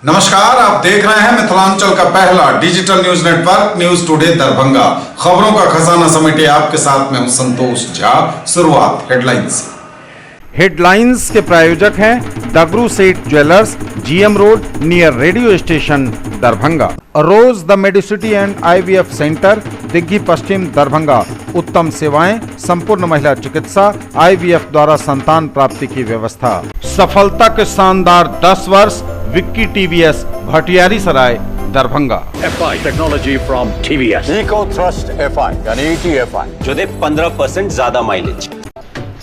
नमस्कार, आप देख रहे हैं मिथिलांचल का पहला digital news network news today Darbhanga. खबरों का खजाना समेटे आपके साथ में हूं संतोष झा। शुरुआत हेडलाइंस। हेडलाइंस के प्रायोजक हैं Dagru Seth jewellers, GM road near radio station Darbhanga. Rose the Medicity and IVF centre, Digghi Pashchim Darbhanga. उत्तम सेवाएं, संपूर्ण महिला चिकित्सा, आईवीएफ द्वारा संतान प्राप्ति की व्यवस्था। सफलता के शानदार 10 वर्ष, Vicky TVS, Bhatiyari Sarai Darbhanga. FI technology from TVS, eco thrust FI यानी ETFI जो दे 15% ज्यादा माइलेज।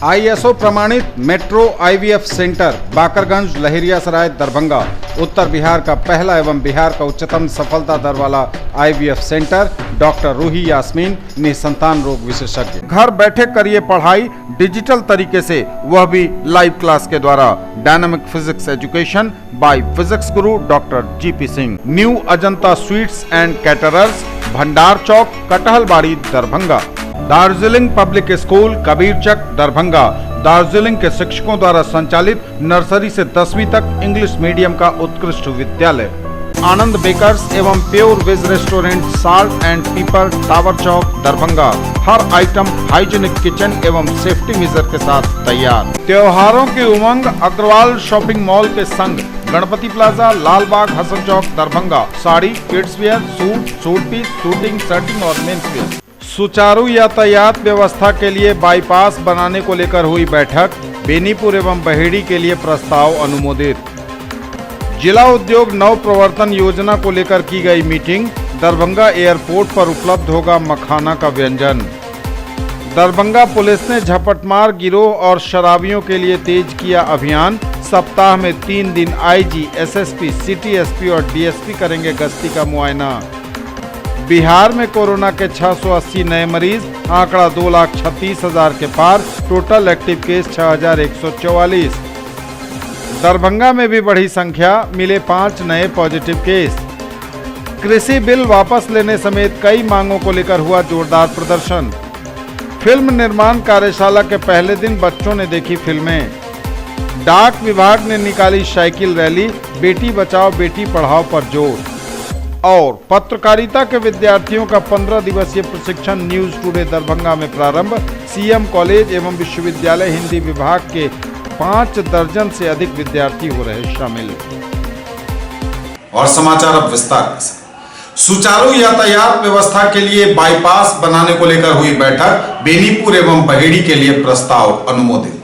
ISO प्रमाणित metro IVF centre, Bakarganj, Laheriasarai Darbhanga. उत्तर बिहार का पहला एवं बिहार का उच्चतम सफलता दर वाला IVF centre. Doctor Ruhi Yasmin, निसंतान रोग विशेषज्ञ। घर बैठे करिए पढ़ाई डिजिटल तरीके से, वह भी लाइव क्लास के द्वारा। Dynamic physics education by physics Guru doctor GP Singh. New Ajanta sweets and caterers, Bhandar Chowk, Kathalbari Darbhanga. Darjeeling public school, Kabirchak Darbhanga. Darjeeling के शिक्षकों द्वारा संचालित नर्सरी से 10वीं तक इंग्लिश मीडियम का उत्कृष्ट विद्यालय। आनंद बेकर्स एवं pure veg restaurant, salt and pepper, tower चौक दरभंगा। हर आइटम हाइजीनिक किचन एवं सेफ्टी मेजर के साथ तैयार। त्योहारों की उमंग अग्रवाल शॉपिंग मॉल के संग, Ganpati plaza, Lalbagh, Hasan Chowk Darbhanga. Sari, kids wear, suit piece, suiting, shirting और मेंस वेयर। सुचारू यातायात व्यवस्था के लिए बाईपास बनाने को लेकर हुई बैठक। बेनीपुर एवं बहेड़ी के लिए प्रस्ताव अनुमोदित। जिला उद्योग नव प्रवर्तन योजना को लेकर की गई मीटिंग। दरभंगा एयरपोर्ट पर उपलब्ध होगा मखाना का व्यंजन। दरभंगा पुलिस ने झपटमार गिरोह और शराबियों के लिए तेज किया अभियान। सप्ताह में 3 दिन आईजी, एसएसपी, सिटी एसपी और डीएसपी करेंगे गश्ती का मुआयना। बिहार में कोरोना के 680 नए मरीज, आंकड़ा 2,36,000 के पार। Total active case 6,144। दरभंगा में भी बढ़ी संख्या, मिले 5 नए पॉजिटिव केस। कृषि बिल वापस लेने समेत कई मांगों को लेकर हुआ जोरदार प्रदर्शन। फिल्म निर्माण कार्यशाला के पहले दिन बच्चों ने देखी फिल्में। डाक विभाग ने निकाली साइकिल रैली, बेटी बचाओ बेटी पढ़ाओ पर जोर। और पत्रकारिता के विद्यार्थियों का 15 दिवसीय प्रशिक्षण न्यूज टुडे दरभंगा में प्रारंभ। सीएम कॉलेज एवं विश्वविद्यालय हिंदी विभाग के 5 दर्जन से अधिक विद्यार्थी हो रहे शामिल। और समाचार अब विस्तार से। सुचारू यातायात व्यवस्था के लिए बाईपास बनाने को लेकर हुई बैठक। बेनीपुर एवं बहेड़ी के लिए प्रस्ताव अनुमोदित।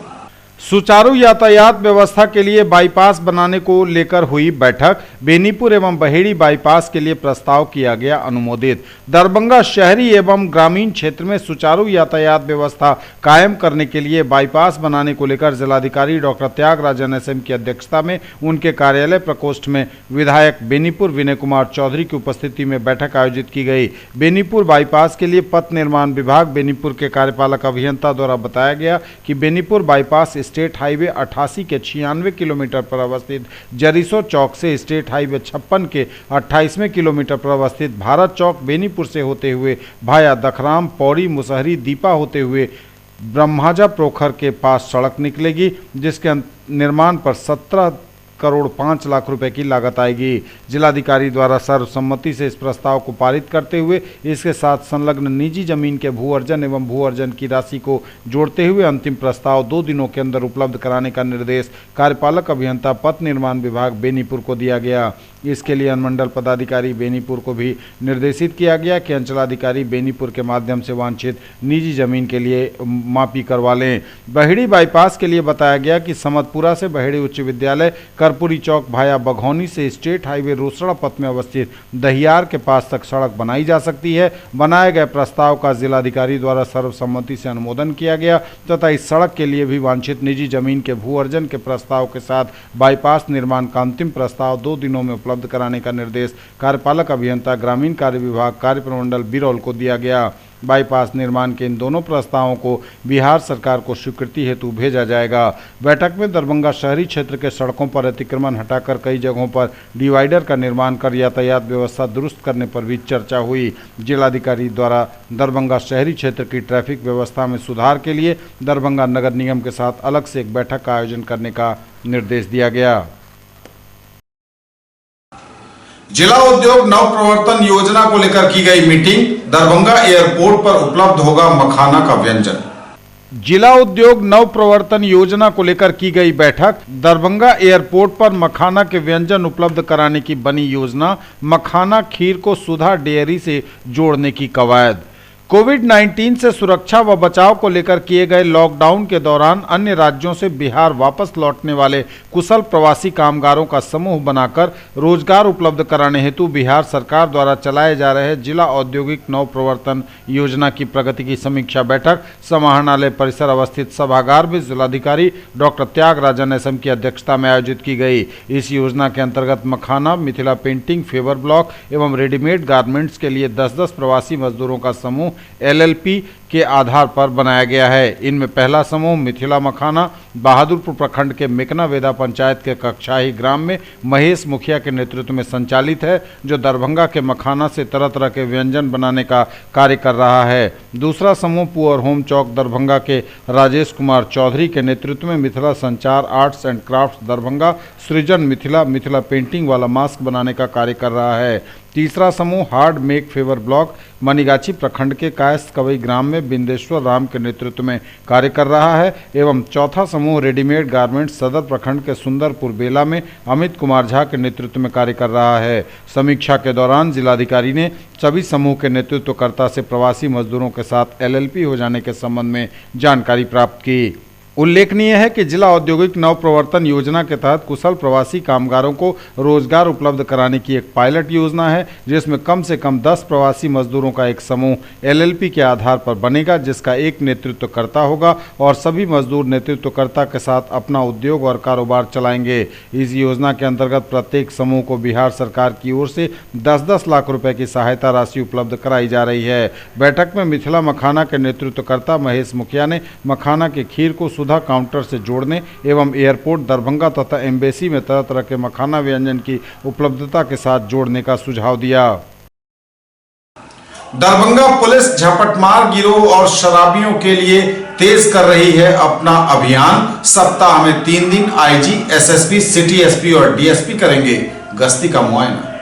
सुचारू यातायात व्यवस्था के लिए बाईपास बनाने को लेकर हुई बैठक। बेनीपुर एवं बहेड़ी बाईपास के लिए प्रस्ताव किया गया अनुमोदित। दरभंगा शहरी एवं ग्रामीण क्षेत्र में सुचारू यातायात व्यवस्था कायम करने के लिए बाईपास बनाने को लेकर जिलाधिकारी डॉक्टर त्यागराजन एसएम की अध्यक्षता में उनके कार्यालय प्रकोष्ठ में विधायक बेनीपुर विनय कुमार चौधरी की उपस्थिति में बैठक आयोजित की गई। बेनीपुर बाईपास के लिए पथ निर्माण विभाग बेनीपुर के कार्यपालक अभियंता द्वारा बताया गया कि बेनीपुर बाईपास स्टेट हाईवे 88 के 96 किलोमीटर पर अवस्थित जरीसो चौक से स्टेट हाईवे 56 के 28वें किलोमीटर पर अवस्थित भारत चौक बेनीपुर से होते हुए भाया दखराम, पौड़ी, मुसहरी, दीपा होते हुए ब्रह्माजा प्रोखर के पास सड़क निकलेगी, जिसके निर्माण पर 17 करोड़ 5 लाख रुपए की लागत आएगी। जिलाधिकारी द्वारा सर्वसम्मति से इस प्रस्ताव को पारित करते हुए इसके साथ संलग्न निजी जमीन के भू अर्जन एवं भू अर्जन की राशि को जोड़ते हुए अंतिम प्रस्ताव 2 दिनों के अंदर उपलब्ध कराने का निर्देश कार्यपालक अभियंता पथ निर्माण विभाग बेनीपुर को दिया गया। इसके लिए अनुमंडल पदाधिकारी बेनीपुर को भी निर्देशित किया गया कि अंचलाधिकारी बेनीपुर के माध्यम से वांछित निजी जमीन के लिए मापी करवा लें। बहेड़ी बाईपास के लिए बताया गया कि समतपुरा से बहेड़ी उच्च विद्यालय, करपुरी चौक भाया बघौनी से स्टेट हाईवे रोसड़ा पथ में अवस्थित दहियार के पास तक सड़क बनाई जा सकती है। बनाए गए प्रस्ताव का जिलाधिकारी द्वारा सर्वसम्मति से अनुमोदन किया गया तथा इस सड़क के लिए भी वांछित निजी जमीन के भू अर्जन के प्रस्ताव के साथ बाईपास निर्माण का अंतिम प्रस्ताव 2 दिनों में उपलब्ध कराने का निर्देश कार्यपालक अभियंता ग्रामीण कार्य विभाग कार्य प्रमंडल बिरौल को दिया गया। बाईपास निर्माण के इन दोनों प्रस्तावों को बिहार सरकार को स्वीकृति हेतु भेजा जाएगा। बैठक में दरभंगा शहरी क्षेत्र के सड़कों पर अतिक्रमण हटाकर कई जगहों पर डिवाइडर का निर्माण कर यातायात व्यवस्था दुरुस्त करने पर भी चर्चा हुई। जिलाधिकारी द्वारा दरभंगा शहरी क्षेत्र की ट्रैफिक व्यवस्था में सुधार के लिए दरभंगा नगर निगम के साथ अलग से एक बैठक का आयोजन करने का निर्देश दिया गया। जिला उद्योग नव प्रवर्तन योजना को लेकर की गई मीटिंग। दरभंगा एयरपोर्ट पर उपलब्ध होगा मखाना का व्यंजन। जिला उद्योग नव प्रवर्तन योजना को लेकर की गई बैठक। दरभंगा एयरपोर्ट पर मखाना के व्यंजन उपलब्ध कराने की बनी योजना। मखाना खीर को सुधा डेयरी से जोड़ने की कवायद। कोविड-19 से सुरक्षा व बचाव को लेकर किए गए लॉकडाउन के दौरान अन्य राज्यों से बिहार वापस लौटने वाले कुशल प्रवासी कामगारों का समूह बनाकर रोजगार उपलब्ध कराने हेतु बिहार सरकार द्वारा चलाए जा रहे जिला औद्योगिक नव प्रवर्तन योजना की प्रगति की समीक्षा बैठक समाहरणालय परिसर अवस्थित सभागार में जिलाधिकारी डॉक्टर त्यागराजन एसएम की अध्यक्षता में आयोजित की गई। इस योजना के अंतर्गत मखाना, मिथिला पेंटिंग, फेवर ब्लॉक एवं रेडीमेड गारमेंट्स के लिए 10-10 प्रवासी मजदूरों का समूह LLP के आधार पर बनाया गया है। इनमें पहला समूह मिथिला मखाना बहादुरपुर प्रखंड के मेकना वेदा पंचायत के कक्षाही ग्राम में महेश मुखिया के नेतृत्व में संचालित है, जो दरभंगा के मखाना से तरह तरह के व्यंजन बनाने का कार्य कर रहा है। दूसरा समूह पुअर होम चौक दरभंगा के राजेश कुमार चौधरी के नेतृत्व में मिथिला संचार आर्ट्स एंड क्राफ्ट्स दरभंगा सृजन मिथिला पेंटिंग वाला मास्क बनाने का कार्य कर रहा है। तीसरा समूह hard make favour block Manigachhi प्रखंड के कायस्थ कवई ग्राम में बिंदेश्वर राम के नेतृत्व में कार्य कर रहा है एवं चौथा समूह रेडीमेड गारमेंट सदर प्रखंड के सुंदरपुर बेला में अमित कुमार झा के नेतृत्व में कार्य कर रहा है। समीक्षा के दौरान जिलाधिकारी ने सभी समूह के नेतृत्वकर्ता से प्रवासी मजदूरों के साथ LLP हो जाने के संबंध में जानकारी प्राप्त की। उल्लेखनीय है कि जिला औद्योगिक नव प्रवर्तन योजना के तहत कुशल प्रवासी कामगारों को रोजगार उपलब्ध कराने की एक पायलट योजना है, जिसमें कम से कम 10 प्रवासी मजदूरों का एक समूह LLP के आधार पर बनेगा, जिसका एक नेतृत्वकर्ता होगा और सभी मजदूर नेतृत्वकर्ता के साथ अपना उद्योग और कारोबार चलाएंगे। इस योजना के अंतर्गत प्रत्येक समूह को बिहार सरकार की ओर से 10-10 लाख रुपए की सहायता राशि उपलब्ध कराई जा रही है। बैठक में मिथिला मखाना के नेतृत्वकर्ता महेश मुखिया ने मखाना की खीर को काउंटर से जोड़ने एवं एयरपोर्ट दरभंगा तथा एम्बेसी में तरह तरह के मखाना व्यंजन की उपलब्धता के साथ जोड़ने का सुझाव दिया। दरभंगा पुलिस झपटमार गिरोह और शराबियों के लिए तेज कर रही है अपना अभियान। सप्ताह में 3 दिन IG, SSP, सिटी SP और DSP करेंगे गश्ती का मुआयना।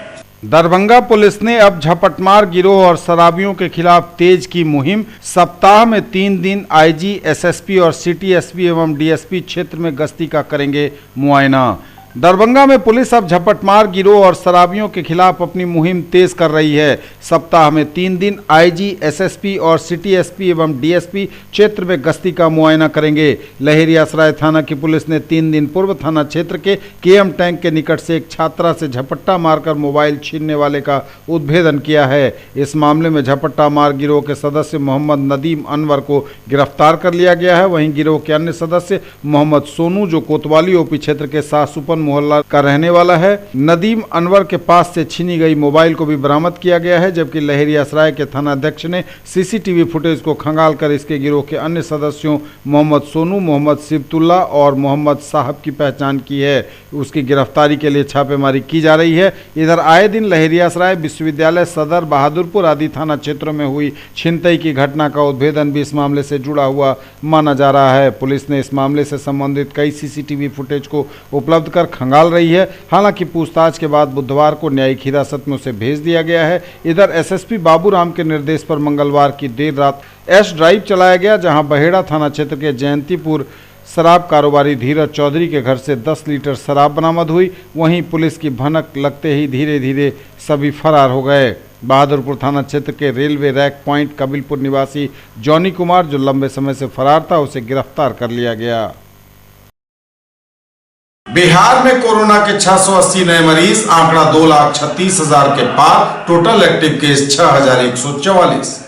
दरभंगा पुलिस ने अब झपटमार गिरोह और शराबियों के खिलाफ तेज की मुहिम। सप्ताह में 3 दिन IG, SSP और सिटी SP एवं DSP क्षेत्र में गश्ती का करेंगे मुआयना। दरभंगा में पुलिस अब झपटमार गिरोह और शराबियों के खिलाफ अपनी मुहिम तेज कर रही है। सप्ताह में 3 दिन IG, SSP और सिटी SP एवं DSP क्षेत्र में गश्ती का मुआयना करेंगे। लहेरियासराय थाना की पुलिस ने 3 दिन पूर्व थाना क्षेत्र के KM टैंक के निकट से एक छात्रा से झपट्टा मारकर मोबाइल छीनने वाले का उद्भेदन किया है। इस मामले में झपट्टा मार गिरोह के सदस्य मोहम्मद नदीम अनवर को गिरफ्तार कर लिया गया है। वहीं गिरोह के अन्य सदस्य मोहम्मद सोनू, जो कोतवाली OP क्षेत्र के सासुपन मोहल्ला का रहने वाला है, नदीम अनवर के पास से छीनी गई मोबाइल को भी बरामद किया गया है। जबकि लहेरियासराय के थाना अध्यक्ष ने CCTV फुटेज को खंगालकर इसके गिरोह के अन्य सदस्यों मोहम्मद सोनू, मोहम्मद सिबतुल्ला और मोहम्मद साहब की पहचान की है। उसकी गिरफ्तारी के लिए छापेमारी की जा रही है। इधर आए दिन लहेरियासराय विश्वविद्यालय सदर, बहादुरपुर आदि थाना क्षेत्रों में हुई छिनतई की घटना का उद्भेदन भी इस मामले से जुड़ा हुआ माना जा रहा है। पुलिस ने इस मामले से संबंधित कई CCTV फुटेज को उपलब्ध कर खंगाल रही है। हालांकि पूछताछ के बाद बुधवार को न्यायिक हिरासत में उसे भेज दिया गया है। इधर SSP बाबूराम के निर्देश पर मंगलवार की देर रात एस ड्राइव चलाया गया, जहां बहेड़ा थाना क्षेत्र के जयंतीपुर शराब कारोबारी धीरज चौधरी के घर से 10 लीटर शराब बरामद हुई। वहीं पुलिस की भनक लगते ही धीरे धीरे सभी फरार हो गए। बहादुरपुर थाना क्षेत्र के रेलवे रैक पॉइंट कबीलपुर निवासी जॉनी कुमार, जो लंबे समय से फरार था, उसे गिरफ्तार कर लिया गया। बिहार में कोरोना के 680 नए मरीज, आंकड़ा 2,36,000 के पार। Total active case 6,144।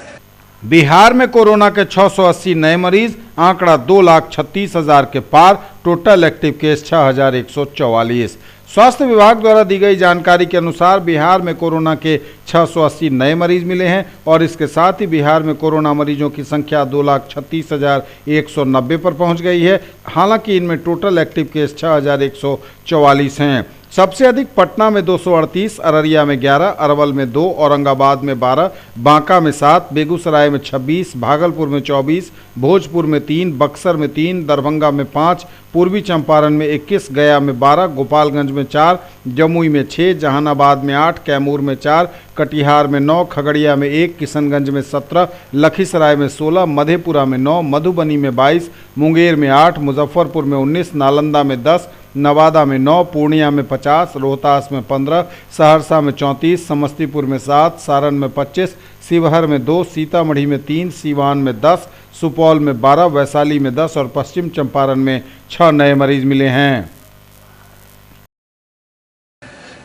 बिहार में कोरोना के 680 नए मरीज, आंकड़ा 2,36,000 के पार। Total active case 6,144। स्वास्थ्य विभाग द्वारा दी गई जानकारी के अनुसार बिहार में कोरोना के 680 नए मरीज मिले हैं और इसके साथ ही बिहार में कोरोना मरीजों की संख्या 2,36,190 पर पहुंच गई है। हालांकि इनमें टोटल एक्टिव केस 6,144 हैं। सबसे अधिक पटना में 238, अररिया में 11, अरवल में 2, औरंगाबाद में 12, बांका में 7, बेगूसराय में 26, भागलपुर में 24, भोजपुर में 3, बक्सर में 3, दरभंगा में 5, पूर्वी चंपारण में 21, गया में 12, गोपालगंज में 4, जमुई में 6, जहानाबाद में 8, कैमूर में 4, कटिहार में 9, खगड़िया में 1, किशनगंज में 17, लखीसराय में 16, मधेपुरा में 9, मधुबनी में 22, मुंगेर में 8, मुजफ्फरपुर में 19, नालंदा में 10, नवादा में 9, पूर्णिया में 50, रोहतास में 15, सहरसा में 34, समस्तीपुर में 7, सारण में 25, शिवहर में 2, सीतामढ़ी में 3, सीवान में 10, सुपौल में 12, वैशाली में 10 और पश्चिम चंपारण में 6 नए मरीज मिले हैं।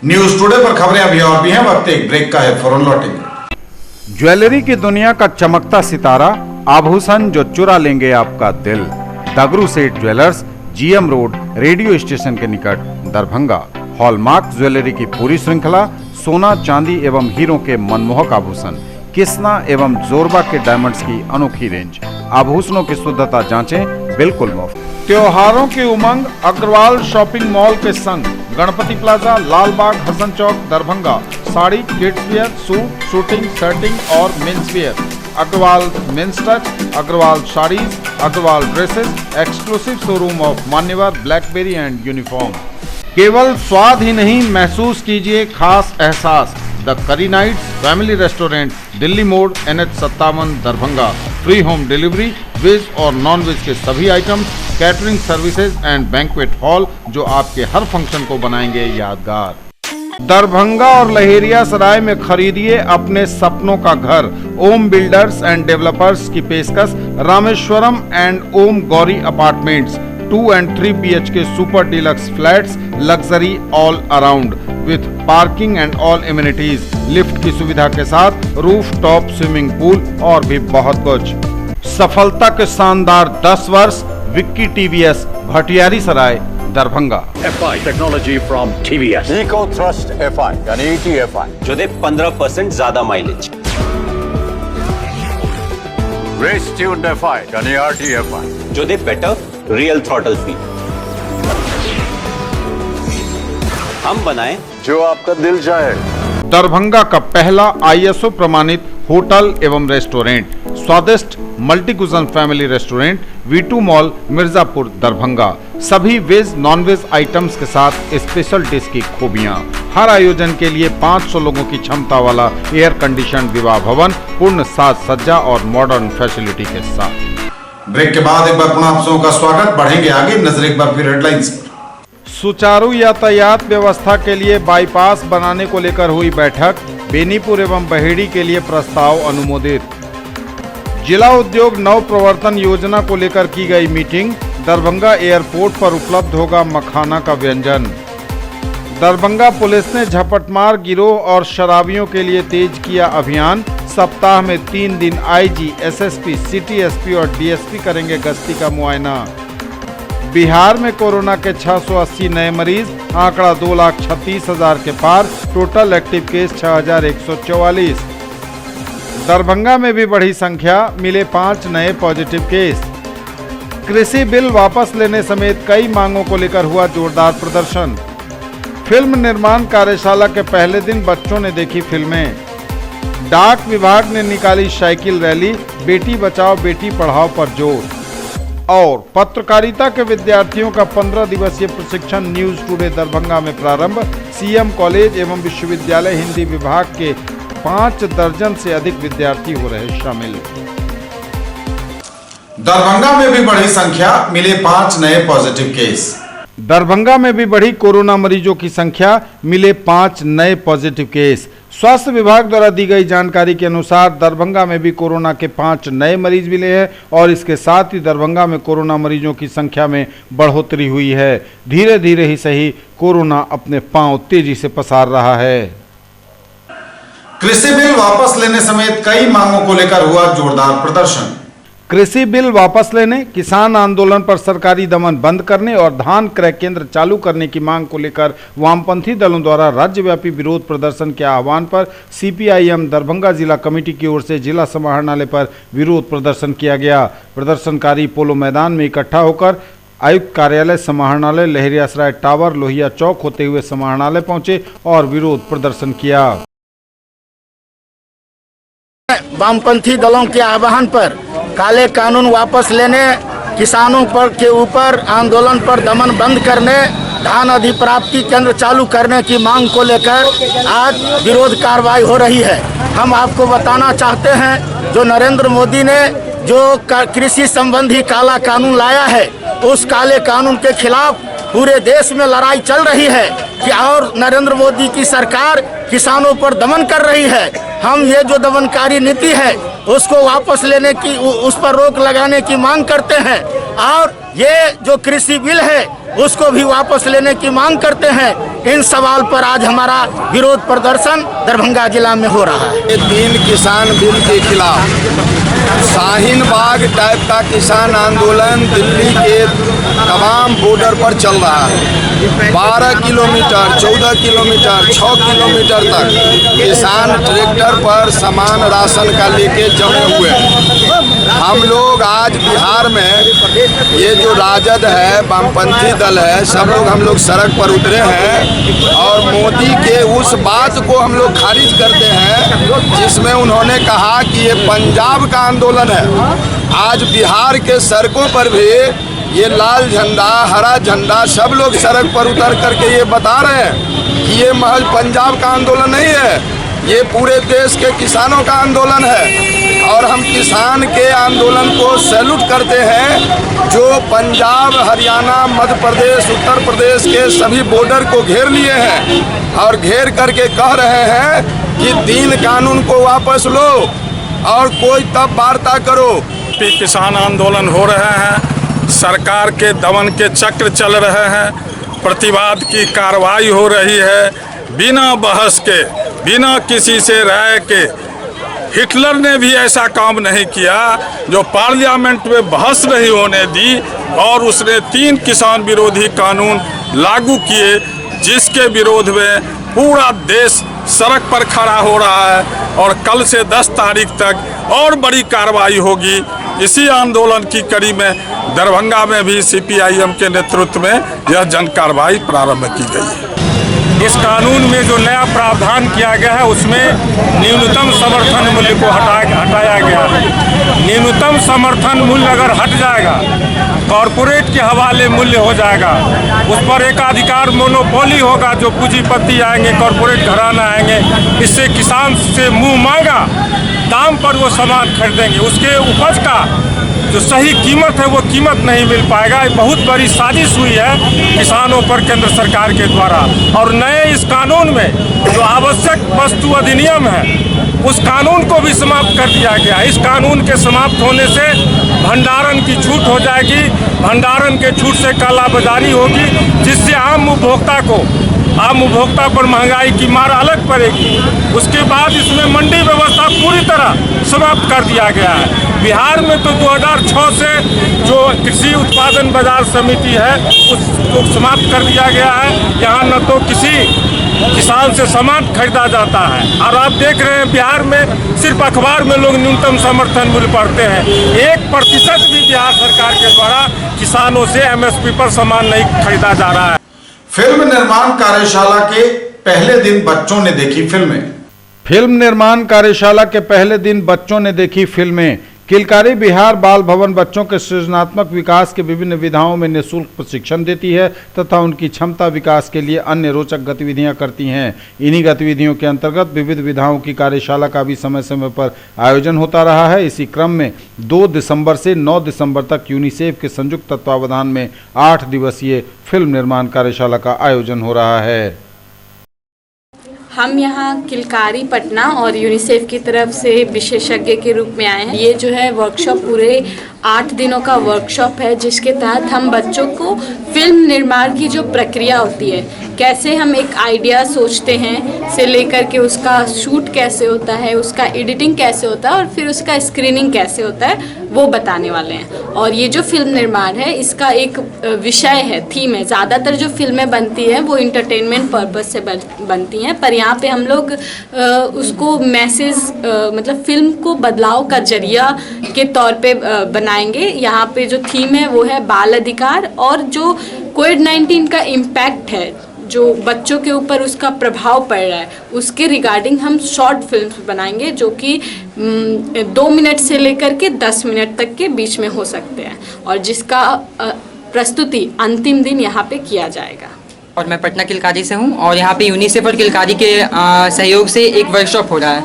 न्यूज टुडे पर खबरें अभी और भी हैं, वक्त एक ब्रेक का है, फौरन लौटेंगे। ज्वेलरी की दुनिया का चमकता सितारा, आभूषण जो चुरा लेंगे आपका दिल। दगरू Seth jewellers, GM road, radio station के निकट, दरभंगा। हॉलमार्क ज्वेलरी की पूरी श्रृंखला, सोना, चांदी एवं हीरों के मनमोहक आभूषण, किस्ना एवं जोरबा के डायमंड्स की अनोखी रेंज। आभूषणों की शुद्धता जांचें, बिल्कुल मुफ्त। त्योहारों की उमंग अग्रवाल शॉपिंग मॉल के संग, Ganpati plaza, Lalbagh, Hasan Chowk, Darbhanga. Sari, kids wear, suit, suiting, shirting और men's wear. Agarwal men's touch, Agarwal sarees, Agarwal dresses, exclusive showroom of Manyavar, Blackberry and uniform. केवल स्वाद ही नहीं, महसूस कीजिए खास एहसास। द करी नाइट्स फैमिली रेस्टोरेंट, दिल्ली मोड़, NH57, Darbhanga. Free home delivery, veg और नॉन वेज के सभी items, catering services and banquet hall जो आपके हर फंक्शन को बनाएंगे यादगार। दरभंगा और लहेरिया सराय में खरीदिए अपने सपनों का घर। ओम बिल्डर्स एंड डेवलपर्स की पेशकश, Rameshwaram and Om Gauri apartments, 2 and 3 BHK super deluxe flats, luxury all around with parking and all amenities, lift की सुविधा के साथ, रूफ टॉप स्विमिंग पूल और भी बहुत कुछ। सफलता के शानदार 10 वर्ष, Vicky TVS, Bhatiyari Sarai, Darbhanga. FI technology from TVS. Eco Thrust FI यानी ETFI, जो दे 15% ज्यादा माइलेज। Race Tuned FI यानी RTFI, जो दे बेटर रियल थ्रॉटल स्पीड। हम बनाएं जो आपका दिल चाहे। दरभंगा का पहला ISO प्रमाणित होटल एवं रेस्टोरेंट, स्वादिष्ट multi cuisine family restaurant, V2 mall, Mirzapur, Darbhanga. सभी वेज नॉन वेज आइटम्स के साथ स्पेशल डिश की खूबियां। हर आयोजन के लिए 500 लोगों की क्षमता वाला एयर कंडीशन विवाह भवन, पूर्ण साज सज्जा और मॉडर्न फैसिलिटी के साथ। ब्रेक के बाद एक बार पुनः आप सबों का स्वागत। बढ़ेंगे आगे, नजर एक बार फिर हेडलाइंस पर। सुचारू यातायात व्यवस्था के लिए बाईपास बनाने को लेकर हुई बैठक, बेनीपुर एवं बहेड़ी के लिए प्रस्ताव अनुमोदित। जिला उद्योग नव प्रवर्तन योजना को लेकर की गई मीटिंग, दरभंगा एयरपोर्ट पर उपलब्ध होगा मखाना का व्यंजन। दरभंगा पुलिस ने झपटमार गिरोह और शराबियों के लिए तेज किया अभियान, सप्ताह में 3 दिन IG, SSP, सिटी SP और DSP करेंगे गश्ती का मुआयना। बिहार में कोरोना के 680 नए मरीज, आंकड़ा 2,36,000 के पार, टोटल एक्टिव केस 6,144। दरभंगा में भी बढ़ी संख्या, मिले 5 नए पॉजिटिव केस। कृषि बिल वापस लेने समेत कई मांगों को लेकर हुआ जोरदार प्रदर्शन। फिल्म निर्माण कार्यशाला के पहले दिन बच्चों ने देखी फिल्में। डाक विभाग ने निकाली साइकिल रैली, बेटी बचाओ बेटी पढ़ाओ पर जोर। और पत्रकारिता के विद्यार्थियों का 15 दिवसीय प्रशिक्षण न्यूज टुडे दरभंगा में प्रारंभ। CM कॉलेज एवं विश्वविद्यालय हिंदी विभाग के 5 दर्जन से अधिक विद्यार्थी हो रहे शामिल। दरभंगा में भी बढ़ी संख्या, मिले 5 नए पॉजिटिव केस। दरभंगा में भी बढ़ी कोरोना मरीजों की संख्या, मिले 5 नए पॉजिटिव केस। स्वास्थ्य विभाग द्वारा दी गई जानकारी के अनुसार दरभंगा में भी कोरोना के 5 नए मरीज मिले हैं और इसके साथ ही दरभंगा में कोरोना मरीजों की संख्या में बढ़ोतरी हुई है। धीरे धीरे ही सही, कोरोना अपने पांव तेजी से पसार रहा है। कृषि बिल वापस लेने समेत कई मांगों को लेकर हुआ जोरदार प्रदर्शन। कृषि बिल वापस लेने, किसान आंदोलन पर सरकारी दमन बंद करने और धान क्रय केंद्र चालू करने की मांग को लेकर वामपंथी दलों द्वारा राज्यव्यापी विरोध प्रदर्शन के आह्वान पर CPIM दरभंगा जिला कमेटी की ओर से जिला समाहरणालय पर विरोध प्रदर्शन किया गया। प्रदर्शनकारी पोलो मैदान में इकट्ठा होकर आयुक्त कार्यालय समाहरणालय लहेरियासराय टावर लोहिया चौक होते हुए समाहरणालय पहुंचे और विरोध प्रदर्शन किया। वामपंथी दलों के आह्वान पर काले कानून वापस लेने, किसानों पर के ऊपर आंदोलन पर दमन बंद करने, धान अधिप्राप्ति केंद्र चालू करने की मांग को लेकर आज विरोध कार्रवाई हो रही है। हम आपको बताना चाहते हैं, जो नरेंद्र मोदी ने जो कृषि संबंधी काला कानून लाया है, उस काले कानून के खिलाफ पूरे देश में लड़ाई चल रही है कि और नरेंद्र मोदी की सरकार किसानों पर दमन कर रही है। हम ये जो दमनकारी नीति है उसको वापस लेने की, उस पर रोक लगाने की मांग करते हैं और ये जो कृषि बिल है उसको भी वापस लेने की मांग करते हैं। इन सवाल पर आज हमारा विरोध प्रदर्शन दरभंगा जिला में हो रहा है। 3 किसान बिल के खिलाफ शाहीन बाग टाइप का किसान आंदोलन दिल्ली के तमाम बॉर्डर पर चल रहा है। 12 किलोमीटर, 14 किलोमीटर, 6 किलोमीटर तक किसान ट्रैक्टर पर सामान राशन का लेके जमे हुए हैं। हम लोग आज बिहार में ये जो राजद है, वामपंथी दल है, सब लोग हम लोग सड़क पर उतरे हैं और मोदी के उस बात को हम लोग खारिज करते हैं जिसमें उन्होंने कहा कि ये पंजाब का आंदोलन है। आज बिहार के सड़कों पर भी ये लाल झंडा, हरा झंडा, सब लोग सड़क पर उतर करके ये बता रहे हैं कि ये महज पंजाब का आंदोलन नहीं है, ये पूरे देश के किसानों का आंदोलन है। और हम किसान के आंदोलन को सैल्यूट करते हैं जो पंजाब, हरियाणा, मध्य प्रदेश, उत्तर प्रदेश के सभी बॉर्डर को घेर लिए हैं और घेर करके कह रहे हैं कि 3 कानून को वापस लो और कोई तब वार्ता करो। किसान आंदोलन हो रहे हैं, सरकार के दमन के चक्र चल रहे हैं, प्रतिवाद की कार्रवाई हो रही है बिना बहस के, बिना किसी से राय के। हिटलर ने भी ऐसा काम नहीं किया जो पार्लियामेंट में बहस नहीं होने दी और उसने 3 किसान विरोधी कानून लागू किए जिसके विरोध में पूरा देश सड़क पर खड़ा हो रहा है और कल से 10 तारीख तक और बड़ी कार्रवाई होगी। इसी आंदोलन की कड़ी में दरभंगा में भी CPIM के नेतृत्व में यह जन कार्रवाई प्रारंभ की गई है। इस कानून में जो नया प्रावधान किया गया है उसमें न्यूनतम समर्थन मूल्य को हटाया गया है। न्यूनतम समर्थन मूल्य अगर हट जाएगा, कॉरपोरेट के हवाले मूल्य हो जाएगा, उस पर एकाधिकार मोनोपोली होगा, जो पूंजीपति आएंगे, कॉरपोरेट घराना आएंगे, इससे किसान से मुंह मांगा दाम पर वो सामान खरीदेंगे, उसके उपज का जो सही कीमत है वो कीमत नहीं मिल पाएगा। बहुत बड़ी साजिश हुई है किसानों पर केंद्र सरकार के द्वारा। और नए इस कानून में जो आवश्यक वस्तु अधिनियम है उस कानून को भी समाप्त कर दिया गया। इस कानून के समाप्त होने से भंडारण की छूट हो जाएगी, भंडारण के छूट से कालाबाजारी होगी, जिससे आम उपभोक्ता पर महंगाई की मार अलग पड़ेगी। उसके बाद इसमें मंडी व्यवस्था पूरी तरह समाप्त कर दिया गया है। बिहार में तो 2006 से जो कृषि उत्पादन बाजार समिति है उसको समाप्त कर दिया गया है। यहाँ न तो किसी किसान से सामान खरीदा जाता है और आप देख रहे हैं बिहार में सिर्फ अखबार में लोग न्यूनतम समर्थन मूल्य पढ़ते हैं। 1% भी बिहार सरकार के द्वारा किसानों से MSP पर सामान नहीं खरीदा जा रहा है। फिल्म निर्माण कार्यशाला के पहले दिन बच्चों ने देखी फिल्में। फिल्म निर्माण कार्यशाला के पहले दिन बच्चों ने देखी फिल्में। किलकारी बिहार बाल भवन बच्चों के सृजनात्मक विकास के विभिन्न विधाओं में निःशुल्क प्रशिक्षण देती है तथा उनकी क्षमता विकास के लिए अन्य रोचक गतिविधियां करती हैं। इन्हीं गतिविधियों के अंतर्गत विविध विधाओं की कार्यशाला का भी समय समय पर आयोजन होता रहा है। इसी क्रम में 2 दिसंबर से 9 दिसंबर तक यूनिसेफ के संयुक्त तत्वावधान में 8 दिवसीय फिल्म निर्माण कार्यशाला का आयोजन हो रहा है। हम यहाँ किलकारी पटना और यूनिसेफ की तरफ से विशेषज्ञ के रूप में आए हैं। ये जो है वर्कशॉप पूरे 8 दिनों का वर्कशॉप है, जिसके तहत हम बच्चों को फिल्म निर्माण की जो प्रक्रिया होती है, कैसे हम एक आइडिया सोचते हैं से लेकर के उसका शूट कैसे होता है, उसका एडिटिंग कैसे होता है और फिर उसका स्क्रीनिंग कैसे होता है, वो बताने वाले हैं। और ये जो फिल्म निर्माण है इसका एक विषय है, थीम है। ज़्यादातर जो फिल्में बनती हैं वो इंटरटेनमेंट पर्पस से बनती हैं, पर यहाँ पे हम लोग उसको मैसेज मतलब फिल्म को बदलाव का जरिया के तौर पे बनाए बनाएंगे। यहाँ पे जो थीम है वो है बाल अधिकार, और जो कोविड-19 का इम्पैक्ट है, जो बच्चों के ऊपर उसका प्रभाव पड़ रहा है, उसके रिगार्डिंग हम शॉर्ट फिल्म्स बनाएंगे जो कि 2 मिनट से लेकर के 10 मिनट तक के बीच में हो सकते हैं, और जिसका प्रस्तुति अंतिम दिन यहाँ पे किया जाएगा। और मैं पटना किलकारी से हूँ, और यहाँ पे यूनिसेफ और किलकारी के सहयोग से एक वर्कशॉप हो रहा है,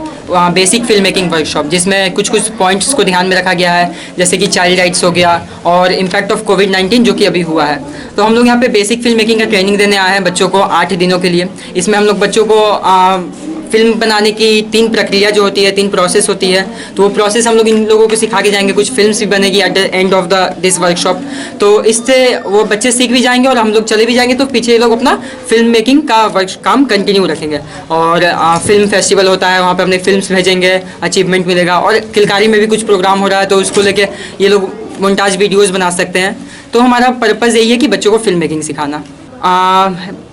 बेसिक फिल्म मेकिंग वर्कशॉप, जिसमें कुछ पॉइंट्स को ध्यान में रखा गया है, जैसे कि चाइल्ड राइट्स हो गया और इम्पैक्ट ऑफ कोविड-19 जो कि अभी हुआ है। तो हम लोग यहाँ पे बेसिक फिल्म मेकिंग का ट्रेनिंग देने आए हैं बच्चों को 8 दिनों के लिए। इसमें हम लोग बच्चों को फिल्म बनाने की 3 प्रक्रिया जो होती है, 3 प्रोसेस होती है, तो वो प्रोसेस हम लोग इन लोगों को सिखा के जाएंगे। कुछ फिल्म्स भी बनेगी at the end of this workshop, तो इससे वो बच्चे सीख भी जाएंगे और हम लोग चले भी जाएंगे, तो पीछे ये लोग अपना फिल्म मेकिंग का काम कंटिन्यू रखेंगे। और फिल्म फेस्टिवल होता है, वहाँ पे अपने फिल्म्स भेजेंगे, अचीवमेंट मिलेगा। और किलकारी में भी कुछ प्रोग्राम हो रहा है, तो उसको लेके ये लोग मोन्टाज वीडियोज़ बना सकते हैं। तो हमारा पर्पज़ यही है कि बच्चों को फिल्म मेकिंग सिखाना।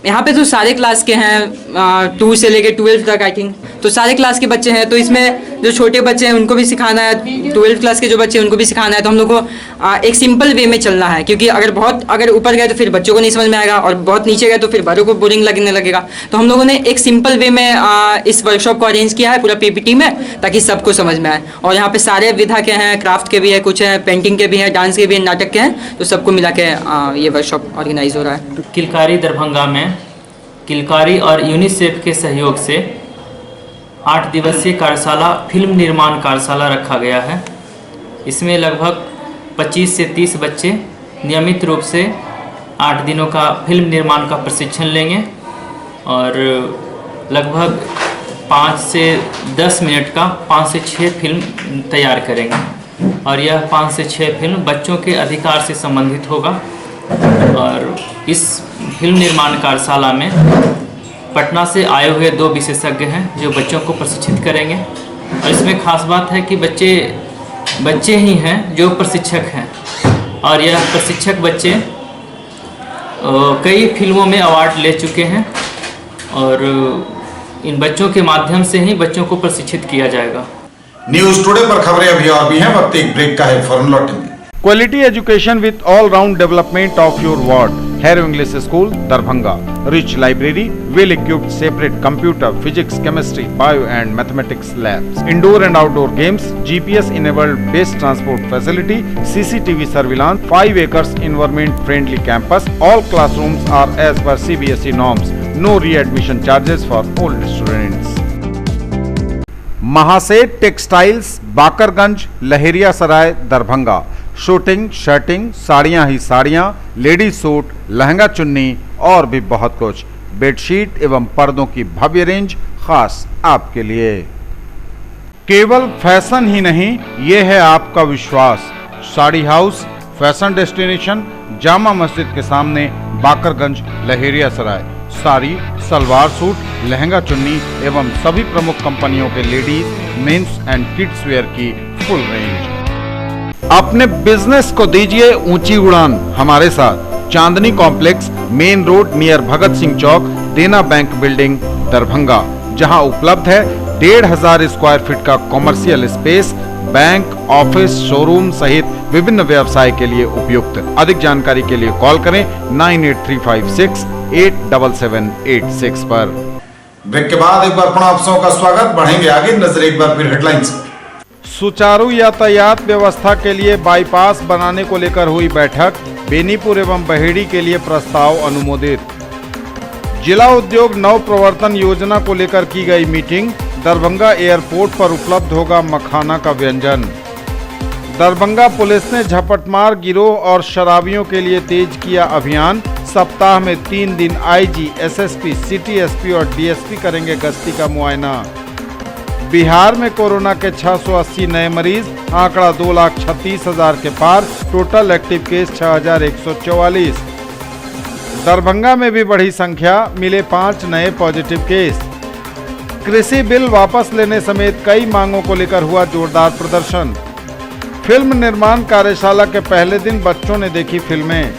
यहाँ पे तो सारे क्लास के हैं, 2 से लेके 12 तक आई थिंक, तो सारे क्लास के बच्चे हैं। तो इसमें जो छोटे बच्चे हैं उनको भी सिखाना है, 12 क्लास के जो बच्चे हैं उनको भी सिखाना है। तो हम लोग को एक सिंपल वे में चलना है, क्योंकि अगर ऊपर गए तो फिर बच्चों को नहीं समझ में आएगा, और बहुत नीचे गए तो फिर बड़ों को बोरिंग लगने लगेगा। तो हम लोगों ने एक सिंपल वे में इस वर्कशॉप को अरेंज किया है पूरा PPT में, ताकि सबको समझ में आए। और यहाँ पे सारे विधा के हैं, क्राफ्ट के भी है, कुछ हैं पेंटिंग के भी हैं, डांस के भी हैं, नाटक के हैं, तो सबको मिला के ये वर्कशॉप ऑर्गेनाइज हो रहा है। किलकारी दरभंगा में किलकारी और यूनिसेफ के सहयोग से 8 दिवसीय कार्यशाला, फिल्म निर्माण कार्यशाला रखा गया है। इसमें लगभग 25 से 30 बच्चे नियमित रूप से 8 दिनों का फिल्म निर्माण का प्रशिक्षण लेंगे, और लगभग 5 से 10 मिनट का 5 से 6 फिल्म तैयार करेंगे। और यह 5 से 6 फिल्म बच्चों के अधिकार से संबंधित होगा। और इस फिल्म निर्माण कार्यशाला में पटना से आए हुए 2 विशेषज्ञ हैं जो बच्चों को प्रशिक्षित करेंगे। और इसमें खास बात है कि बच्चे ही हैं जो प्रशिक्षक हैं, और यह प्रशिक्षक बच्चे कई फिल्मों में अवार्ड ले चुके हैं, और इन बच्चों के माध्यम से ही बच्चों को प्रशिक्षित किया जाएगा। न्यूज टुडे पर खबरें अभी और भी हैं, वक्त एक ब्रेक का है, फौरन लौटेंगे। Quality education with all-round development of your ward. Harrow English School, Darbhanga. Rich library, well-equipped separate computer, physics, chemistry, bio and mathematics labs. Indoor and outdoor games, GPS-enabled base transport facility, CCTV surveillance, 5 acres environment-friendly campus. All classrooms are as per CBSE norms. No re-admission charges for old students. Mahaseth textiles, Bakarganj, Laheria Sarai, Darbhanga. Shooting, shirting, साड़ियाँ ही साड़ियाँ, ladies suit, lehenga चुन्नी और भी बहुत कुछ। Bedsheet एवं पर्दों की भव्य रेंज खास आपके लिए। केवल फैशन ही नहीं, ये है आपका विश्वास। Sari house, fashion destination, Jama Masjid के सामने, बाकरगंज, लहेरिया सराय। साड़ी, सलवार सूट, लहंगा चुन्नी एवं सभी प्रमुख कंपनियों के ladies, mens and kids wear की फुल रेंज। अपने बिजनेस को दीजिए ऊंची उड़ान हमारे साथ। Chandni complex, main road near Bhagat Singh चौक, देना बैंक बिल्डिंग, दरभंगा, जहां उपलब्ध है 1500 स्क्वायर फीट का commercial space, bank, office, showroom सहित विभिन्न व्यवसाय के लिए उपयुक्त। अधिक जानकारी के लिए कॉल करें 9835687786 पर। ब्रेक के बाद एक बार पुनः आप सबका स्वागत। बढ़ेंगे आगे, नजर एक बार फिर हेडलाइंस। सुचारू यातायात व्यवस्था के लिए बाईपास बनाने को लेकर हुई बैठक, बेनीपुर एवं बहेड़ी के लिए प्रस्ताव अनुमोदित। जिला उद्योग नव प्रवर्तन योजना को लेकर की गई मीटिंग, दरभंगा एयरपोर्ट पर उपलब्ध होगा मखाना का व्यंजन। दरभंगा पुलिस ने झपटमार गिरोह और शराबियों के लिए तेज किया अभियान। सप्ताह में 3 दिन IG, SSP, सिटी SP और DSP करेंगे गश्ती का मुआयना। बिहार में कोरोना के 680 नए मरीज, आंकड़ा 2,36,000 के पार, टोटल एक्टिव केस 6,144। दरभंगा में भी बढ़ी संख्या, मिले 5 नए पॉजिटिव केस। कृषि बिल वापस लेने समेत कई मांगों को लेकर हुआ जोरदार प्रदर्शन। फिल्म निर्माण कार्यशाला के पहले दिन बच्चों ने देखी फिल्में।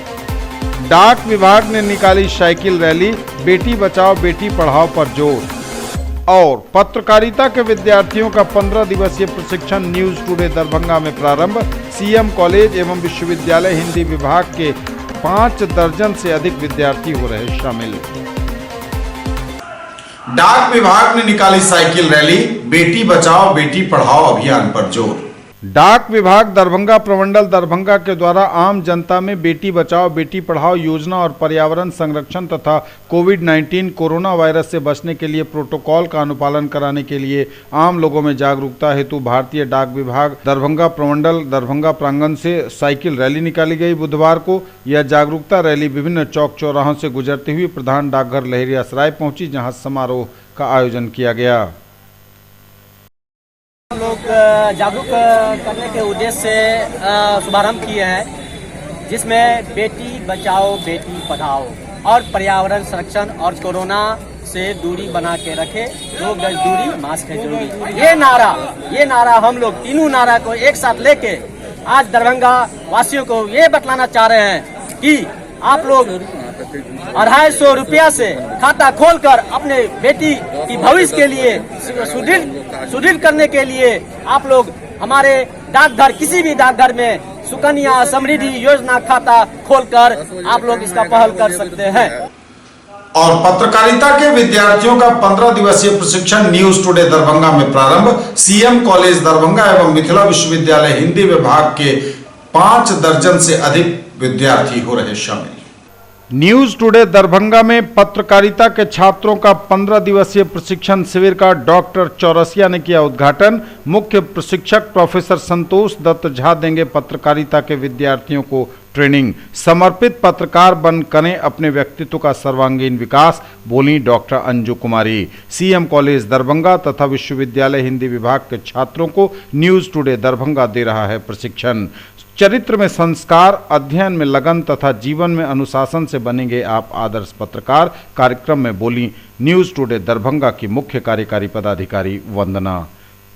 डाक विभाग ने निकाली साइकिल रैली, बेटी बचाओ बेटी पढ़ाओ पर जोर। और पत्रकारिता के विद्यार्थियों का 15 दिवसीय प्रशिक्षण न्यूज टुडे दरभंगा में प्रारंभ। सीएम कॉलेज एवं विश्वविद्यालय हिंदी विभाग के 5 दर्जन से अधिक विद्यार्थी हो रहे शामिल। डाक विभाग ने निकाली साइकिल रैली, बेटी बचाओ बेटी पढ़ाओ अभियान पर जोर। डाक विभाग दरभंगा प्रमंडल दरभंगा के द्वारा आम जनता में बेटी बचाओ बेटी पढ़ाओ योजना और पर्यावरण संरक्षण तथा कोविड-19 कोरोना वायरस से बचने के लिए प्रोटोकॉल का अनुपालन कराने के लिए आम लोगों में जागरूकता हेतु भारतीय डाक विभाग दरभंगा प्रमंडल दरभंगा प्रांगण से साइकिल रैली निकाली गई। बुधवार को यह जागरूकता रैली विभिन्न चौक चौराहों से गुजरती हुई प्रधान डाकघर लहेरियासराय पहुंची, जहां समारोह का आयोजन किया गया। लोग जागरूक करने के उद्देश्य से शुभारंभ किए हैं, जिसमें बेटी बचाओ बेटी पढ़ाओ और पर्यावरण संरक्षण और कोरोना से दूरी बना के रखे, 2 गज दूरी मास्क है जरूरी। ये नारा हम लोग तीनों नारा को एक साथ लेके आज दरभंगा वासियों को ये बतलाना चाह रहे हैं कि आप लोग 250 रुपया से खाता खोलकर अपने बेटी की भविष्य के लिए सुदृढ़ करने के लिए आप लोग हमारे डाकघर किसी भी डाकघर में सुकन्या समृद्धि योजना खाता खोलकर आप लोग इसका पहल कर सकते हैं। और पत्रकारिता के विद्यार्थियों का 15 दिवसीय प्रशिक्षण न्यूज टुडे दरभंगा में प्रारंभ। सीएम कॉलेज दरभंगा एवं मिथिला विश्वविद्यालय हिंदी विभाग के 5 दर्जन से अधिक विद्यार्थी हो रहे शामिल। न्यूज टुडे दरभंगा में पत्रकारिता के छात्रों का 15 दिवसीय प्रशिक्षण शिविर का डॉक्टर चौरसिया ने किया उद्घाटन। मुख्य प्रशिक्षक प्रोफेसर संतोष दत्त झा देंगे पत्रकारिता के विद्यार्थियों को ट्रेनिंग। समर्पित पत्रकार बन करें अपने व्यक्तित्व का सर्वांगीण विकास, बोली डॉक्टर अंजू कुमारी। सीएम कॉलेज दरभंगा तथा विश्वविद्यालय हिंदी विभाग के छात्रों को न्यूज टुडे दरभंगा दे रहा है प्रशिक्षण। चरित्र में संस्कार, अध्ययन में लगन तथा जीवन में अनुशासन से बनेंगे आप आदर्श पत्रकार, कार्यक्रम में बोली न्यूज टुडे दरभंगा की मुख्य कार्यकारी पदाधिकारी वंदना।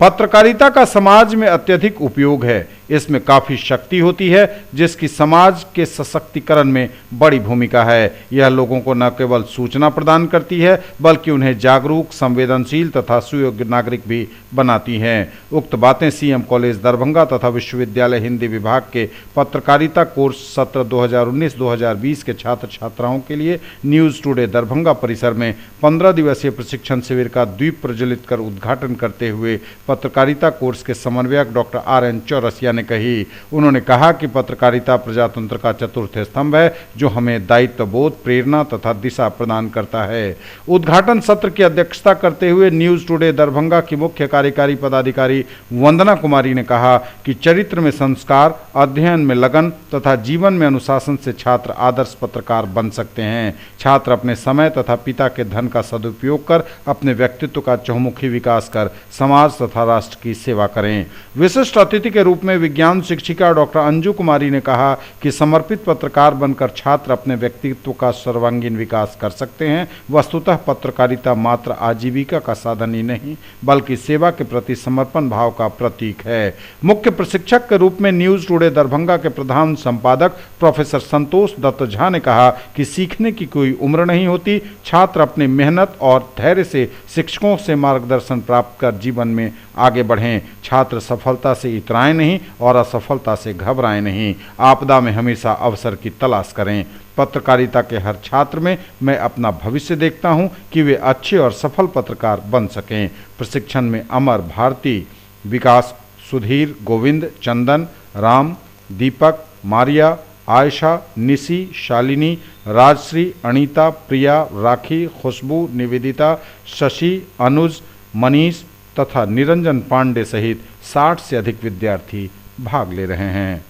पत्रकारिता का समाज में अत्यधिक उपयोग है, इसमें काफी शक्ति होती है जिसकी समाज के सशक्तिकरण में बड़ी भूमिका है। यह लोगों को न केवल सूचना प्रदान करती है बल्कि उन्हें जागरूक, संवेदनशील तथा सुयोग्य नागरिक भी बनाती हैं। उक्त बातें सीएम कॉलेज दरभंगा तथा विश्वविद्यालय हिंदी विभाग के पत्रकारिता कोर्स सत्र 2019-2020 के छात्र छात्राओं के लिए न्यूज टुडे दरभंगा परिसर में 15 दिवसीय प्रशिक्षण शिविर का द्वीप प्रज्वलित कर उद्घाटन करते हुए पत्रकारिता कोर्स के समन्वयक डॉक्टर RN चौरसिया ने कही। उन्होंने कहा कि पत्रकारिता प्रजातंत्र का चतुर्थ स्तंभ है जो हमें दायित्व बोध, प्रेरणा तथा दिशा प्रदान करता है। उद्घाटन सत्र की अध्यक्षता करते हुए न्यूज टुडे दरभंगा की मुख्य कार्यकारी पदाधिकारी वंदना कुमारी ने कहा कि चरित्र में संस्कार, अध्ययन में लगन तथा जीवन में अनुशासन से छात्र आदर्श पत्रकार बन सकते हैं। छात्र अपने समय तथा पिता के धन का सदुपयोग कर अपने व्यक्तित्व का चहुमुखी विकास कर समाज तथा राष्ट्र की सेवा करें। विशिष्ट अतिथि के रूप में विज्ञान शिक्षिका डॉक्टर अंजू कुमारी ने कहा कि समर्पित पत्रकार बनकर छात्र अपने व्यक्तित्व का सर्वांगीण विकास कर सकते हैं। वस्तुतः पत्रकारिता मात्र आजीविका का साधन ही नहीं बल्कि सेवा के प्रति समर्पण भाव का प्रतीक है। मुख्य प्रशिक्षक के रूप में न्यूज टुडे दरभंगा के प्रधान संपादक प्रोफेसर संतोष दत्त झा ने कहा कि सीखने की कोई उम्र नहीं होती। छात्र अपनी मेहनत और धैर्य से शिक्षकों से मार्गदर्शन प्राप्त कर जीवन में आगे बढ़ें। छात्र सफलता से इतराएं नहीं और असफलता से घबराएं नहीं। आपदा में हमेशा अवसर की तलाश करें। पत्रकारिता के हर छात्र में मैं अपना भविष्य देखता हूं कि वे अच्छे और सफल पत्रकार बन सकें। प्रशिक्षण में अमर, भारती, विकास, सुधीर, गोविंद, चंदन, राम, दीपक, मारिया, आयशा, निशी, शालिनी, राजश्री, अनीता, प्रिया, राखी, खुशबू, निवेदिता, शशि, अनुज, मनीष तथा निरंजन पांडे सहित 60 से अधिक विद्यार्थी भाग ले रहे हैं।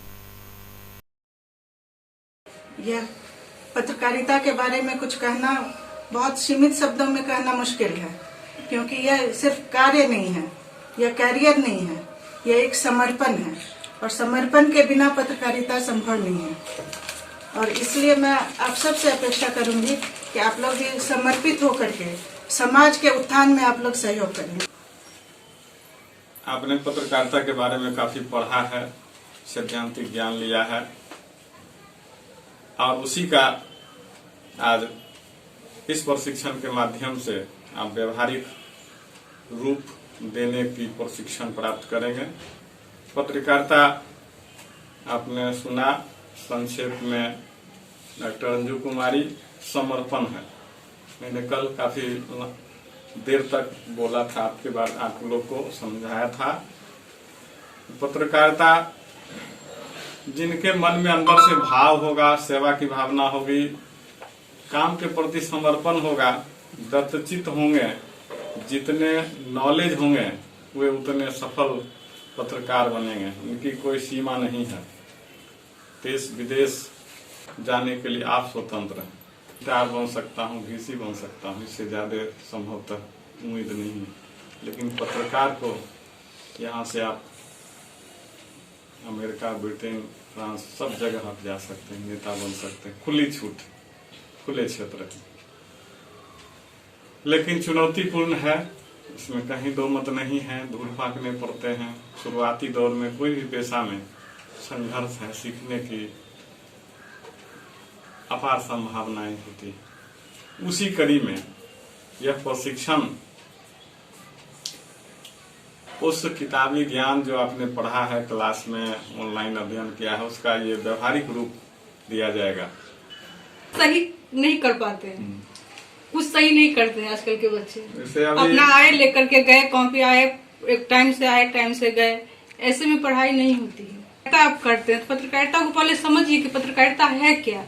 यह पत्रकारिता के बारे में कुछ कहना बहुत सीमित शब्दों में कहना मुश्किल है, क्योंकि यह सिर्फ कार्य नहीं है, यह कैरियर नहीं है, यह एक समर्पण है और समर्पण के बिना पत्रकारिता संभव नहीं है। और इसलिए मैं आप सबसे अपेक्षा करूंगी कि आप लोग भी समर्पित होकर के समाज के उत्थान में आप लोग सहयोग करें। आपने पत्रकारिता के बारे में काफी पढ़ा है, सैद्धांतिक ज्ञान लिया है और उसी का आज इस प्रशिक्षण के माध्यम से आप व्यवहारिक रूप देने की प्रशिक्षण प्राप्त करेंगे। पत्रकारिता आपने सुना, संक्षेप में डॉक्टर अंजू कुमारी समर्पण है। मैंने कल काफी देर तक बोला था, आपके बाद आप लोग को समझाया था। पत्रकारिता जिनके मन में अंदर से भाव होगा, सेवा की भावना होगी, काम के प्रति समर्पण होगा, दत्तचित्त होंगे, जितने नॉलेज होंगे वे उतने सफल पत्रकार बनेंगे। उनकी कोई सीमा नहीं है। देश विदेश जाने के लिए आप स्वतंत्र हैं। स्टार बन सकता हूँ, VC बन सकता हूँ, इससे ज्यादा संभवतः उम्मीद नहीं है। लेकिन पत्रकार को यहाँ से आप अमेरिका, ब्रिटेन, फ्रांस सब जगह आप जा सकते हैं, नेता बन सकते हैं। खुली छूट, खुले क्षेत्र है। लेकिन चुनौतीपूर्ण है, इसमें कहीं दो मत नहीं है। धूल फांकने पड़ते हैं। शुरुआती दौर में कोई भी पेशा में संघर्ष है, सीखने की अपार संभावनाएं होती। उसी कड़ी में यह प्रशिक्षण उस किताबी ज्ञान जो आपने पढ़ा है, क्लास में ऑनलाइन अध्ययन किया है, उसका ये व्यवहारिक रूप दिया जाएगा। सही नहीं कर पाते हैं, कुछ सही नहीं करते हैं आजकल के बच्चे। अपना आए लेकर के गए, कॉपी आए, एक टाइम से आए, टाइम से गए, ऐसे में पढ़ाई नहीं होती है। आप करते हैं पत्रकारिता को पहले समझिए कि पत्रकारिता है क्या,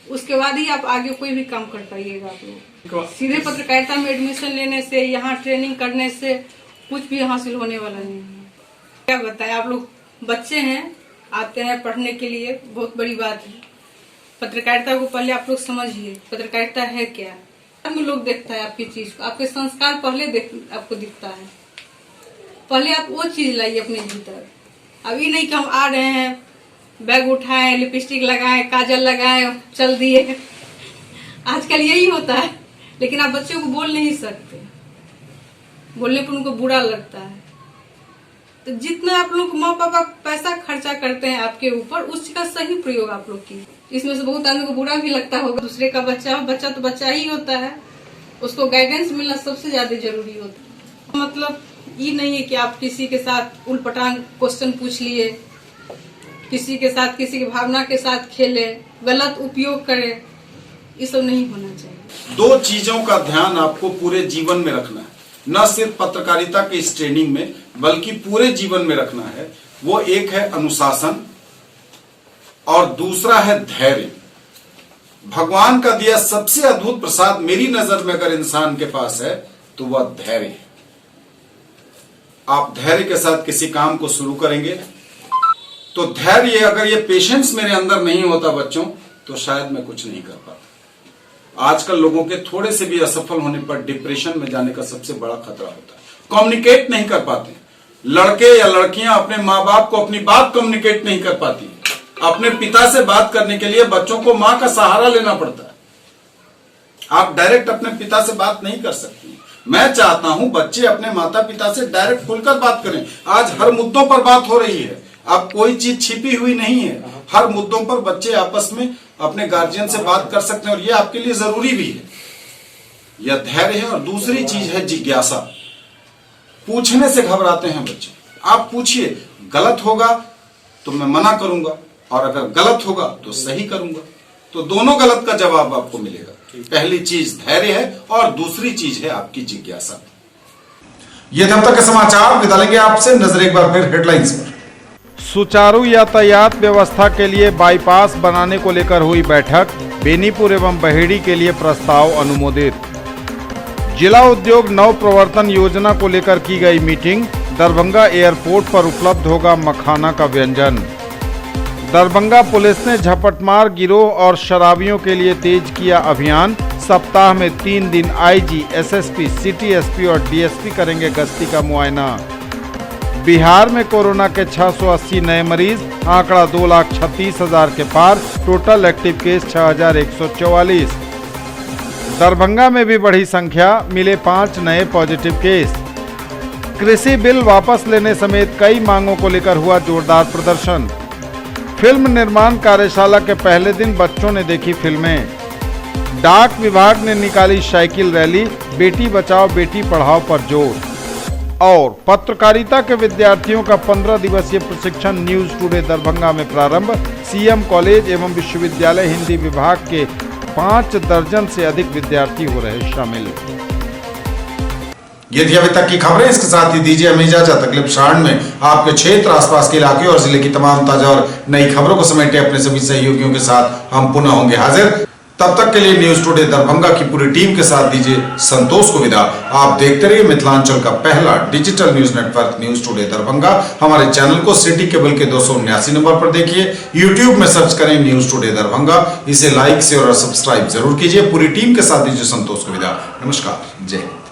उसके बाद ही आप आगे कोई भी काम कर पाइएगा। आप लोग सीधे पत्रकारिता में एडमिशन लेने से, यहाँ ट्रेनिंग करने से कुछ भी हासिल होने वाला नहीं है। क्या बताएं, आप लोग बच्चे हैं, आते हैं पढ़ने के लिए, बहुत बड़ी बात है। पत्रकारिता को पहले आप लोग समझिए, पत्रकारिता है क्या। में लोग देखता है आपकी चीज को, आपके संस्कार पहले आपको दिखता है। पहले आप वो चीज लाइए अपने भीतर। अभी नहीं कि हम आ रहे हैं, बैग उठाए, लिपस्टिक लगाए, काजल लगाए, चल दिए। आजकल यही होता है। लेकिन आप बच्चों को बोल नहीं सकते, बोलने पर उनको बुरा लगता है। तो जितना आप लोग माँ पापा पैसा खर्चा करते हैं आपके ऊपर, उसका सही प्रयोग आप लोग की। इसमें से बहुत आदमी को बुरा भी लगता होगा। दूसरे का बच्चा तो बच्चा ही होता है, उसको गाइडेंस मिलना सबसे ज्यादा जरूरी होता है। मतलब ये नहीं है कि आप किसी के साथ उलपटांग क्वेश्चन पूछ लिए, किसी के साथ, किसी की भावना के साथ खेले, गलत उपयोग करे, ये सब नहीं होना चाहिए। दो चीजों का ध्यान आपको पूरे जीवन में रखना है, न सिर्फ पत्रकारिता के इस ट्रेनिंग में बल्कि पूरे जीवन में रखना है। वो एक है अनुशासन और दूसरा है धैर्य। भगवान का दिया सबसे अद्भुत प्रसाद मेरी नजर में अगर इंसान के पास है तो वह धैर्य है। आप धैर्य के साथ किसी काम को शुरू करेंगे तो धैर्य, अगर ये पेशेंस मेरे अंदर नहीं होता बच्चों, तो शायद मैं कुछ नहीं कर पाता। आजकल लोगों के थोड़े से भी असफल होने पर डिप्रेशन में जाने का सबसे बड़ा खतरा होता है। कम्युनिकेट नहीं कर पाते। लड़के या लड़कियां अपने माँ बाप को अपनी बात कम्युनिकेट नहीं कर पाती। अपने पिता से बात करने के लिए बच्चों को माँ का सहारा लेना पड़ता है। आप डायरेक्ट अपने पिता से बात नहीं कर सकती। मैं चाहता हूं बच्चे अपने माता पिता से डायरेक्ट खुलकर बात करें। आज हर मुद्दों पर बात हो रही है, अब कोई चीज छिपी हुई नहीं है। हर मुद्दों पर बच्चे आपस में अपने गार्जियन से बात कर सकते हैं और यह आपके लिए जरूरी भी है। यह धैर्य है। और दूसरी चीज है जिज्ञासा। पूछने से घबराते हैं बच्चे। आप पूछिए, गलत होगा तो मैं मना करूंगा और अगर गलत होगा तो सही करूंगा, तो दोनों गलत का जवाब आपको मिलेगा। पहली चीज धैर्य है और दूसरी चीज है आपकी जिज्ञासा। ये थे अब तक के समाचार। विदा लेंगे आपसे, नजर एक बार फिर हेडलाइंस पर। सुचारू यातायात व्यवस्था के लिए बाईपास बनाने को लेकर हुई बैठक। बेनीपुर एवं बहेड़ी के लिए प्रस्ताव अनुमोदित। जिला उद्योग नव प्रवर्तन योजना को लेकर की गई मीटिंग। दरभंगा एयरपोर्ट पर उपलब्ध होगा मखाना का व्यंजन। दरभंगा पुलिस ने झपटमार गिरोह और शराबियों के लिए तेज किया अभियान। सप्ताह में 3 दिन आईजी, एसएसपी, सिटी एसपी और डीएसपी करेंगे गश्ती का मुआयना। बिहार में कोरोना के 680 नए मरीज, आंकड़ा 2,36,000 के पार। Total active case 6,144। दरभंगा में भी बढ़ी संख्या, मिले 5 नए पॉजिटिव केस। कृषि बिल वापस लेने समेत कई मांगों को लेकर हुआ जोरदार प्रदर्शन। फिल्म निर्माण कार्यशाला के पहले दिन बच्चों ने देखी फिल्में। डाक विभाग ने निकाली साइकिल रैली, बेटी बचाओ बेटी पढ़ाओ पर जोर। और पत्रकारिता के विद्यार्थियों का 15 दिवसीय प्रशिक्षण न्यूज टुडे दरभंगा में प्रारंभ। सीएम कॉलेज एवं विश्वविद्यालय हिंदी विभाग के 5 दर्जन से अधिक विद्यार्थी हो रहे शामिल। ये थी अभी तक की खबरें। इसके साथ ही दीजिए हमें इजाजत। अगले प्रसारण में आपके क्षेत्र, आसपास के इलाके और जिले की तमाम ताजा और नई खबरों को समेटे अपने सभी सहयोगियों के साथ हम पुनः होंगे हाजिर। तब तक के लिए न्यूज टुडे दरभंगा की पूरी टीम के साथ दीजिए संतोष को विदा। आप देखते रहिए मिथिलांचल का पहला digital news network news today Darbhanga. हमारे चैनल को सिटी केबल के 279 नंबर पर देखिए। यूट्यूब में सर्च करें न्यूज टुडे दरभंगा। इसे लाइक से और सब्सक्राइब जरूर कीजिए। पूरी टीम के साथ दीजिए संतोष को विदा। नमस्कार, जय हिंद।